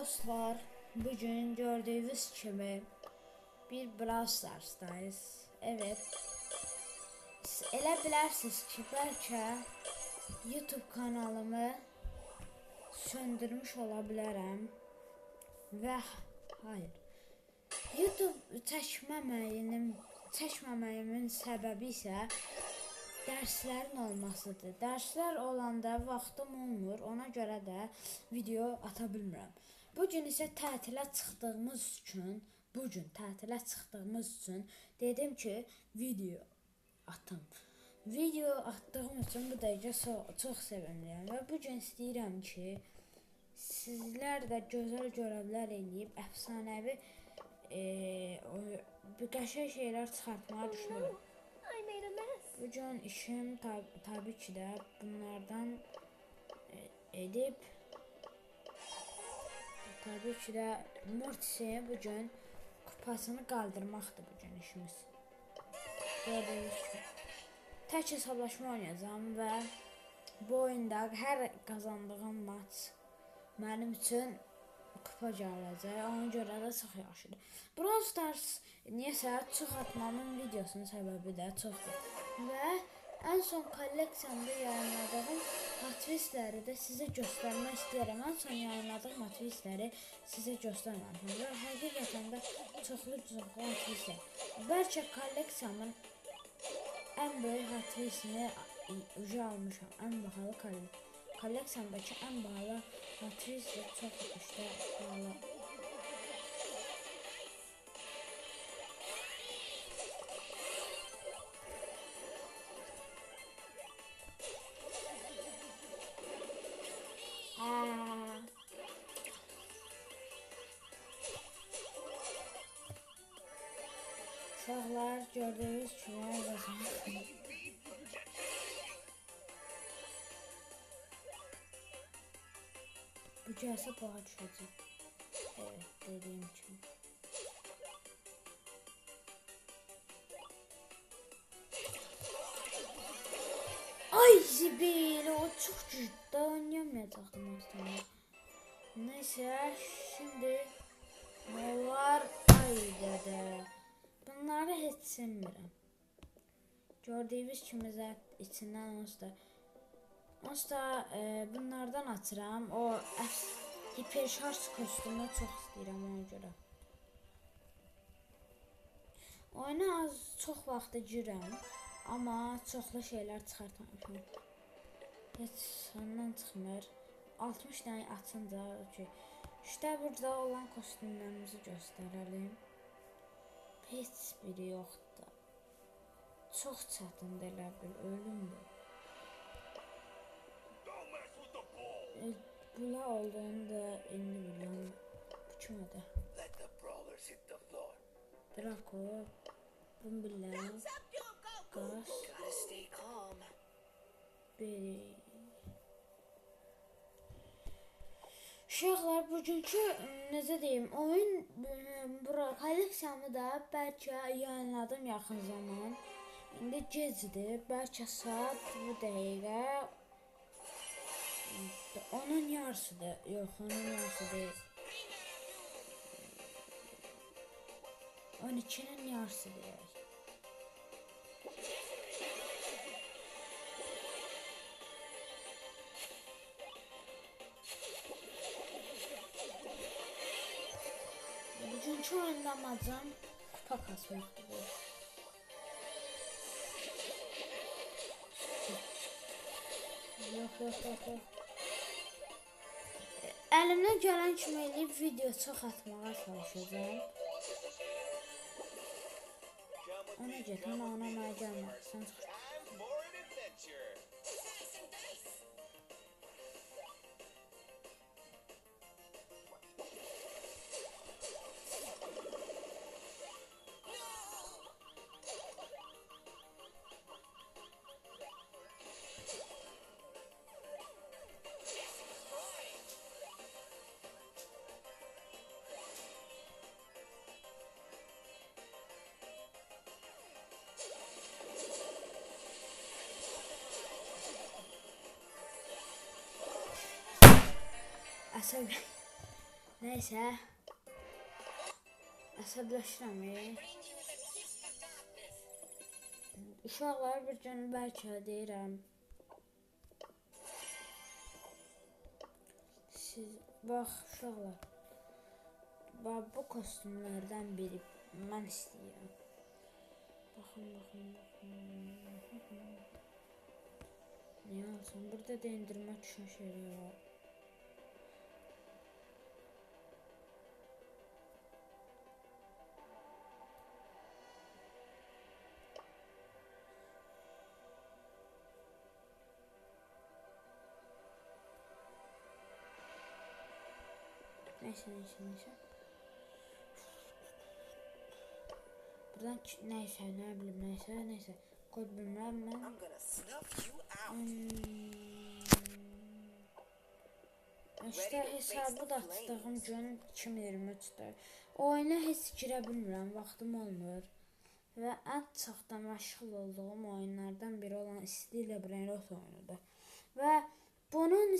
Dostlar, bugün gördüğünüz kimi bir Brawl Stars'dayız. Evet, elə bilərsiniz ki, bəlkə YouTube kanalımı söndürmüş ola bilərəm və hayır. YouTube çəkməməyimin səbəbi isə dərslərin olmasıdır. Dərslər olanda vaxtım olmur, ona görə də video ata bilmirəm. Bugün isə tətilə çıxdığımız üçün dedim ki, video atım. Video attığım üçün bu dəqiqə çox sevinirəm və bugün istəyirəm ki, sizlər də gözəl görevlər eləyib əfsanəvi qəşəng şeylər çıxartmağı düşünürəm. Bugün işim tabii ki də bunlardan edib tabii ki də Mortis'e bugün kupasını qaldırmaqdır bugün işimiz. Gördüyünüz kimi tək hesablaşma oynayacağım və bu oyunda hər qazandığım maç mənim üçün kupa gələcək. Ona görə də çox yaxşıdır. Brawl Stars niyəsə çox atmamın videosunun səbəbi də çoxdur. Və ən son kolleksiyamda yayınladığım matrisləri də sizə göstərmək istəyirəm. Ən son yayınladığım matrisləri sizə göstərməmişəm və həqiqətən də çoxlu matrislər. Bəlkə kolleksiyamın ən böyük matrisini almışam. Ən bahalı kolleksiyamdakı ən bahalı matris də çox işte bahalı. Uşaqlar gördüyünüz kimi bu gəlsə bağa düşəcək. Evet, dediyim kimi. Ay zibil, o çox cüzdə oynayamayacaqdım aslında. Neyse, şimdi ne var? Ay dede. Bunları heç sevmirəm. Gördüyünüz kimi içindən onsuz da bunlardan açıram. O hiperşarj kostümünü çox istəyirəm ona görə. Oyuna çox vaxtı girəm, amma çoxlu şeylər çıxartmamışam. Heç ondan çıxmır. 60 dənə açınca ki, işte burada olan kostümlərimizi göstərelim. Heç biri yoxdur. Çox çətindir elə bil, ölümdür. Bula olduğunu da indi bilirəm. Bu kimdir? Draco, Bumbillər, Qaz, Beri. Uşaqlar, bugünkü necə deyim, oyun kolleksiyamı da bəlkə yayınladım yaxın zaman. İndi gecdir, bəlkə saat bu dəqiqə onun yarısıdır. Yox, onun yarısı deyil. 12'nin yarısı deyək. Bugünkü oyunda amacım kupa kasmaqdır. Yox. Əlimdən gələn kimi eləyib video çox atmağa çalışacağım. Ona getmə, ona mənə gəlmək. Sən çox əsəb Neysə. Əsəbləşirəm. Uşaqlar bir gün bəlkə deyirəm. Siz bax uşaqlar. Bax bu kostyumlardan biri mən istəyirəm. Baxın. Niyə olsun? Burada da indirmə düşən şeylər var. Neyse. Buradan neyse ne bileyim neyse. Kod bilmem ben. İşte hesabı da açdığım gün 2023'də. Oyuna heç girə bilmirəm, vaxtım olmur. Və ən çox da məşğul olduğum oyunlardan biri olan İstila Brainrot oyunudur. Və bunun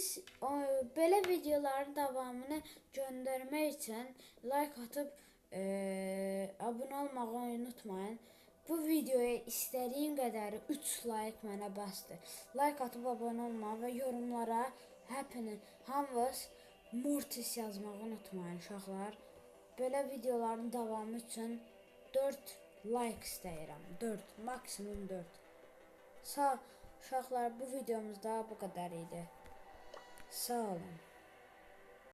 belə videoların davamını göndərmək üçün like atıb abunə olmağı unutmayın. Bu videoya istədiyim qədəri 3 like mənə bəsdir. Like atıb abunə olmağı və yorumlara hamınız Mortis yazmağı unutmayın uşaqlar. Belə videoların davamı üçün 4 like istəyirəm. 4, maksimum 4. Sağ uşaqlar, bu videomuzda bu qədər idi. Sağ olun.